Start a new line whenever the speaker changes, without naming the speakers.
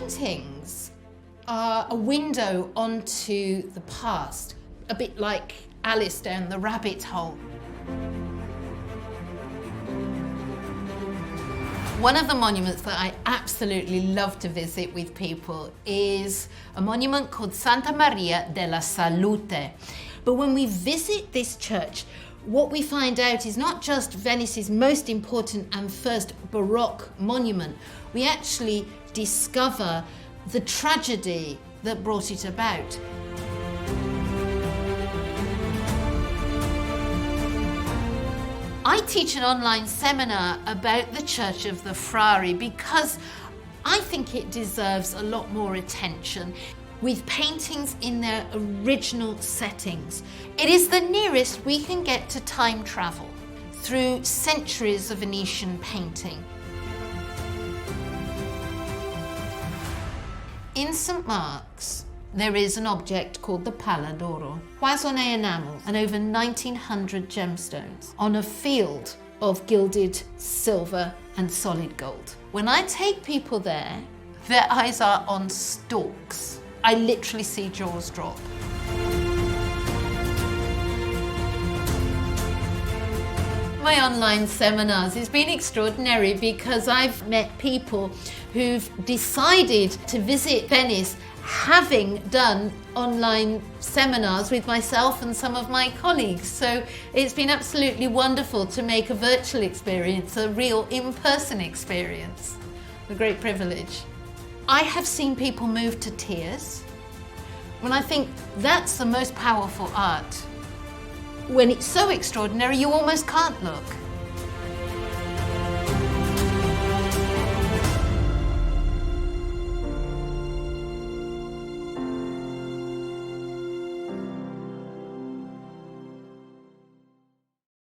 paintings are a window onto the past, a bit like Alice down the rabbit hole. One of the monuments that I absolutely love to visit with people is a monument called Santa Maria della Salute. But when we visit this church, what we find out is not just Venice's most important and first Baroque monument, we actually discover the tragedy that brought it about. I teach an online seminar about the Church of the Frari because I think it deserves a lot more attention, with paintings in their original settings. It is the nearest we can get to time travel through centuries of Venetian painting. In St. Mark's, there is an object called the Palla d'Oro, cloisonné enamel and over 1,900 gemstones on a field of gilded silver and solid gold. When I take people there, their eyes are on stalks. I literally see jaws drop. My online seminars has been extraordinary because I've met people who've decided to visit Venice having done online seminars with myself and some of my colleagues. So it's been absolutely wonderful to make a virtual experience a real in-person experience. A great privilege. I have seen people move to tears when I think that's the most powerful art. When it's so extraordinary, you almost can't look.